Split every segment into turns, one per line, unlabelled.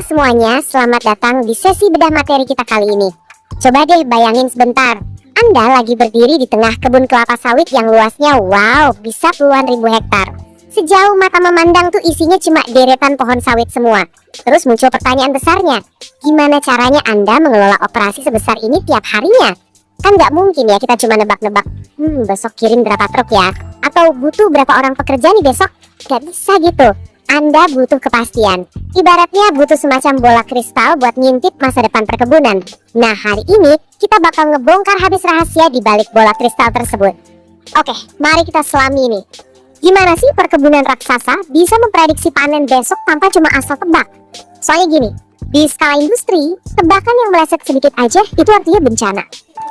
semuanya, selamat datang di sesi bedah materi kita kali ini. Coba deh bayangin sebentar, Anda lagi berdiri di tengah kebun kelapa sawit yang luasnya bisa puluhan ribu hektar. Sejauh mata memandang tuh isinya cuma deretan pohon sawit semua. Terus muncul pertanyaan besarnya, gimana caranya Anda mengelola operasi sebesar ini tiap harinya? Kan nggak mungkin ya kita cuma nebak-nebak, besok kirim berapa truk ya? Atau butuh berapa orang pekerja nih besok? Gak bisa gitu. Anda butuh kepastian. Ibaratnya butuh semacam bola kristal buat ngintip masa depan perkebunan. Nah, hari ini kita bakal ngebongkar habis rahasia di balik bola kristal tersebut. Oke, mari kita selami ini. Gimana sih perkebunan raksasa bisa memprediksi panen besok tanpa cuma asal tebak? Soalnya gini, di skala industri, tebakan yang meleset sedikit aja itu artinya bencana.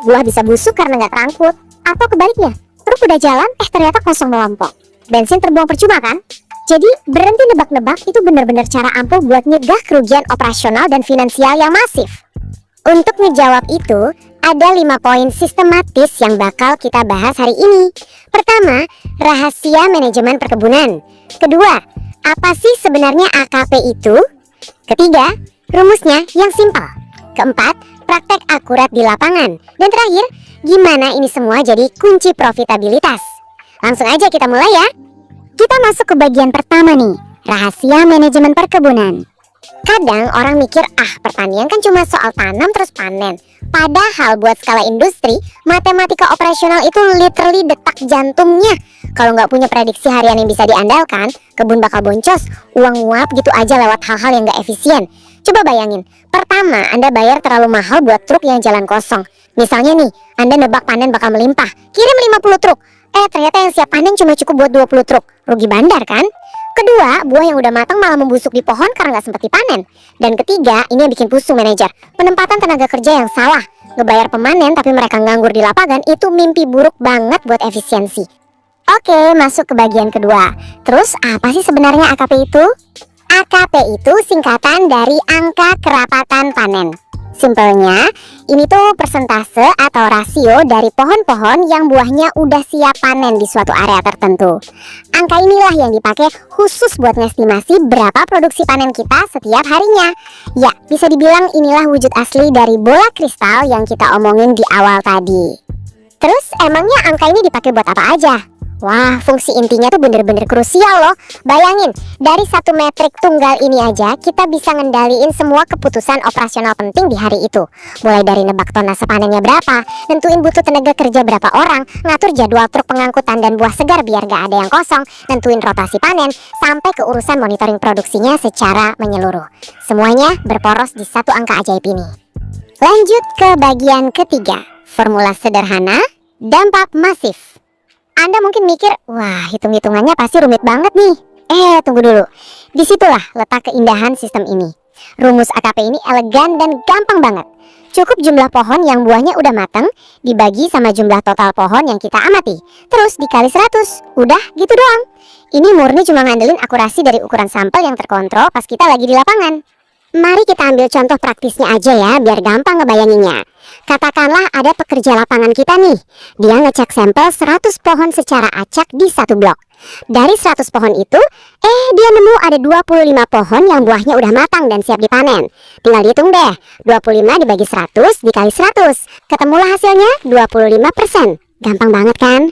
Buah bisa busuk karena nggak terangkut. Atau kebaliknya, truk udah jalan, ternyata kosong melompok. Bensin terbuang percuma kan? Jadi berhenti nebak-nebak itu benar-benar cara ampuh buat nyegah kerugian operasional dan finansial yang masif. Untuk ngejawab itu, ada 5 poin sistematis yang bakal kita bahas hari ini. Pertama, rahasia manajemen perkebunan. Kedua, apa sih sebenarnya AKP itu? Ketiga, rumusnya yang simpel. Keempat, praktek akurat di lapangan. Dan terakhir, gimana ini semua jadi kunci profitabilitas. Langsung aja kita mulai ya. Kita masuk ke bagian pertama nih, rahasia manajemen perkebunan. Kadang orang mikir, pertanian kan cuma soal tanam terus panen. Padahal buat skala industri, matematika operasional itu literally detak jantungnya. Kalau nggak punya prediksi harian yang bisa diandalkan, kebun bakal boncos, uang nguap gitu aja lewat hal-hal yang nggak efisien. Coba bayangin, pertama Anda bayar terlalu mahal buat truk yang jalan kosong. Misalnya nih, Anda nebak panen bakal melimpah, kirim 50 truk. Ternyata yang siap panen cuma cukup buat 20 truk. Rugi bandar kan? Kedua, buah yang udah matang malah membusuk di pohon karena nggak sempat dipanen. Dan ketiga, ini yang bikin pusing manajer, penempatan tenaga kerja yang salah. Ngebayar pemanen tapi mereka nganggur di lapangan, itu mimpi buruk banget buat efisiensi. Oke, masuk ke bagian kedua. Terus apa sih sebenarnya AKP itu? AKP itu singkatan dari angka kerapatan panen. Simpelnya, ini tuh persentase atau rasio dari pohon-pohon yang buahnya udah siap panen di suatu area tertentu. Angka inilah yang dipakai khusus buat ngestimasi berapa produksi panen kita setiap harinya. Ya, bisa dibilang inilah wujud asli dari bola kristal yang kita omongin di awal tadi. Terus emangnya angka ini dipakai buat apa aja? Wah, fungsi intinya tuh bener-bener krusial loh. Bayangin, dari satu metrik tunggal ini aja kita bisa ngendaliin semua keputusan operasional penting di hari itu. Mulai dari nebak tonase panennya berapa, nentuin butuh tenaga kerja berapa orang, ngatur jadwal truk pengangkutan dan buah segar biar gak ada yang kosong, nentuin rotasi panen, sampai ke urusan monitoring produksinya secara menyeluruh. Semuanya berporos di satu angka ajaib ini. Lanjut ke bagian ketiga, formula sederhana, dampak masif. Anda mungkin mikir, wah hitung-hitungannya pasti rumit banget nih. Tunggu dulu. Disitulah letak keindahan sistem ini. Rumus AKP ini elegan dan gampang banget. Cukup jumlah pohon yang buahnya udah matang dibagi sama jumlah total pohon yang kita amati. Terus dikali 100. Udah gitu doang. Ini murni cuma ngandelin akurasi dari ukuran sampel yang terkontrol pas kita lagi di lapangan. Mari kita ambil contoh praktisnya aja ya, biar gampang ngebayanginnya. Katakanlah ada pekerja lapangan kita nih. Dia ngecek sampel 100 pohon secara acak di satu blok. Dari 100 pohon itu, dia nemu ada 25 pohon yang buahnya udah matang dan siap dipanen. Tinggal dihitung deh, 25 dibagi 100 dikali 100. Ketemulah hasilnya 25%. Gampang banget kan?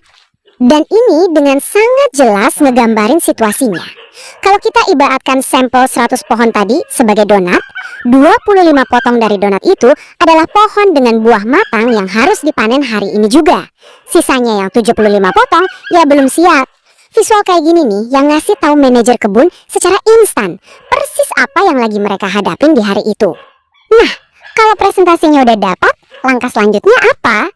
Dan ini dengan sangat jelas ngegambarin situasinya. Kalau kita ibaratkan sampel 100 pohon tadi sebagai donat, 25 potong dari donat itu adalah pohon dengan buah matang yang harus dipanen hari ini juga. Sisanya yang 75 potong ya belum siap. Visual kayak gini nih yang ngasih tahu manajer kebun secara instan persis apa yang lagi mereka hadapin di hari itu. Nah, kalau presentasinya udah dapat, langkah selanjutnya apa?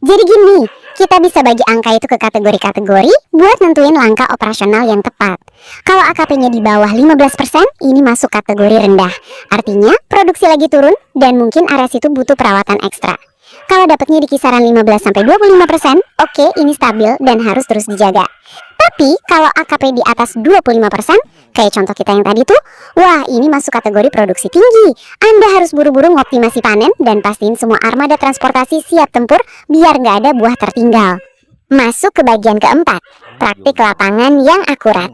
Jadi gini, kita bisa bagi angka itu ke kategori-kategori buat nentuin langkah operasional yang tepat. Kalau AKP-nya di bawah 15%, ini masuk kategori rendah. Artinya, produksi lagi turun dan mungkin area situ butuh perawatan ekstra. Kalau dapatnya di kisaran 15-25%, oke, ini stabil dan harus terus dijaga. Tapi kalau AKP di atas 25%, kayak contoh kita yang tadi tuh, wah ini masuk kategori produksi tinggi. Anda harus buru-buru ngoptimasi panen dan pastiin semua armada transportasi siap tempur biar nggak ada buah tertinggal. Masuk ke bagian keempat, praktik lapangan yang akurat.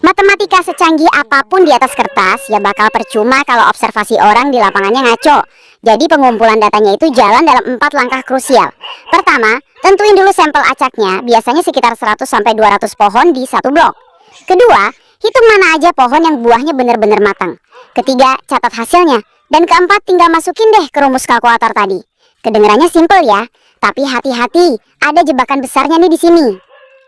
Matematika secanggih apapun di atas kertas ya bakal percuma kalau observasi orang di lapangannya ngaco. Jadi pengumpulan datanya itu jalan dalam 4 langkah krusial. Pertama, tentuin dulu sampel acaknya, biasanya sekitar 100-200 pohon di satu blok. Kedua, hitung mana aja pohon yang buahnya benar-benar matang. Ketiga, catat hasilnya. Dan keempat, tinggal masukin deh ke rumus kalkulator tadi. Kedengarannya simpel ya, tapi hati-hati, ada jebakan besarnya nih di sini.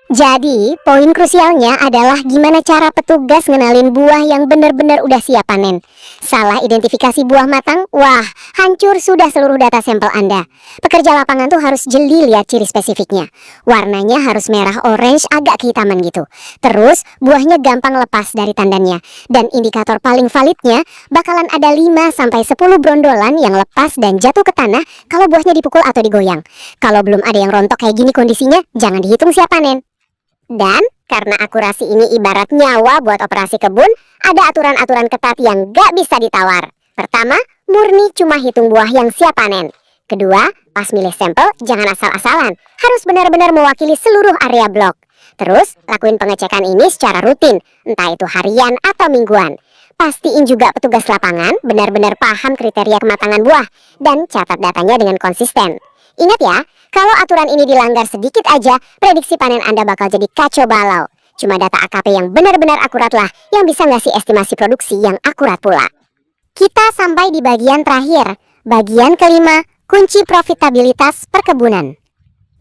Jadi, poin krusialnya adalah gimana cara petugas ngenalin buah yang benar-benar udah siap panen. Salah identifikasi buah matang, wah, hancur sudah seluruh data sampel Anda. Pekerja lapangan tuh harus jeli lihat ciri spesifiknya. Warnanya harus merah orange agak kehitaman gitu. Terus, buahnya gampang lepas dari tandannya. Dan indikator paling validnya, bakalan ada 5-10 brondolan yang lepas dan jatuh ke tanah kalau buahnya dipukul atau digoyang. Kalau belum ada yang rontok kayak gini kondisinya, jangan dihitung siap panen. Dan karena akurasi ini ibarat nyawa buat operasi kebun, ada aturan-aturan ketat yang gak bisa ditawar. Pertama, murni cuma hitung buah yang siap panen. Kedua, pas milih sampel jangan asal-asalan, harus benar-benar mewakili seluruh area blok. Terus, lakuin pengecekan ini secara rutin, entah itu harian atau mingguan. Pastiin juga petugas lapangan benar-benar paham kriteria kematangan buah dan catat datanya dengan konsisten. Ingat ya, kalau aturan ini dilanggar sedikit aja, prediksi panen Anda bakal jadi kacau balau. Cuma data AKP yang benar-benar akurat lah yang bisa ngasih estimasi produksi yang akurat pula. Kita sampai di bagian terakhir, bagian kelima, kunci profitabilitas perkebunan.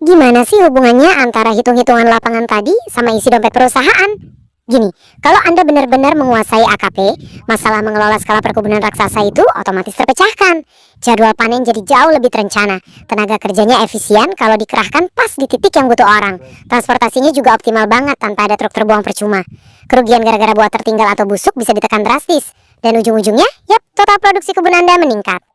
Gimana sih hubungannya antara hitung-hitungan lapangan tadi sama isi dompet perusahaan? Gini, kalau Anda benar-benar menguasai AKP, masalah mengelola skala perkebunan raksasa itu otomatis terpecahkan. Jadwal panen jadi jauh lebih terencana, tenaga kerjanya efisien kalau dikerahkan pas di titik yang butuh orang. Transportasinya juga optimal banget tanpa ada truk terbuang percuma. Kerugian gara-gara buah tertinggal atau busuk bisa ditekan drastis. Dan ujung-ujungnya, total produksi kebun Anda meningkat.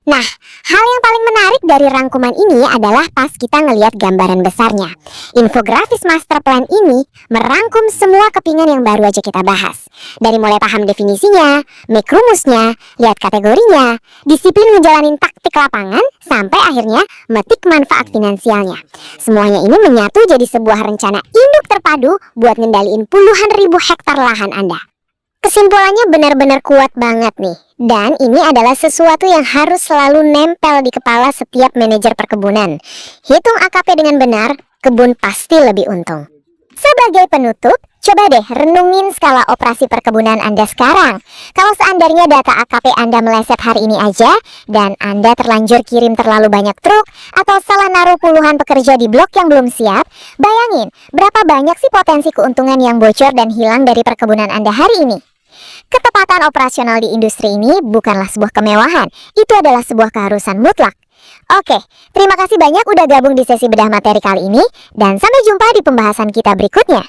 Nah, hal yang paling menarik dari rangkuman ini adalah pas kita ngelihat gambaran besarnya. Infografis master plan ini merangkum semua kepingan yang baru aja kita bahas. Dari mulai paham definisinya, make rumusnya, lihat kategorinya, disiplin ngejalanin taktik lapangan, sampai akhirnya metik manfaat finansialnya. Semuanya ini menyatu jadi sebuah rencana induk terpadu buat ngendaliin puluhan ribu hektar lahan Anda. Kesimpulannya benar-benar kuat banget nih. Dan ini adalah sesuatu yang harus selalu nempel di kepala setiap manajer perkebunan. Hitung AKP dengan benar, kebun pasti lebih untung. Sebagai penutup, coba deh renungin skala operasi perkebunan Anda sekarang. Kalau seandainya data AKP Anda meleset hari ini aja, dan Anda terlanjur kirim terlalu banyak truk, atau salah naruh puluhan pekerja di blok yang belum siap, bayangin berapa banyak sih potensi keuntungan yang bocor dan hilang dari perkebunan Anda hari ini. Ketepatan operasional di industri ini bukanlah sebuah kemewahan, itu adalah sebuah keharusan mutlak. Oke, terima kasih banyak udah gabung di sesi bedah materi kali ini, dan sampai jumpa di pembahasan kita berikutnya.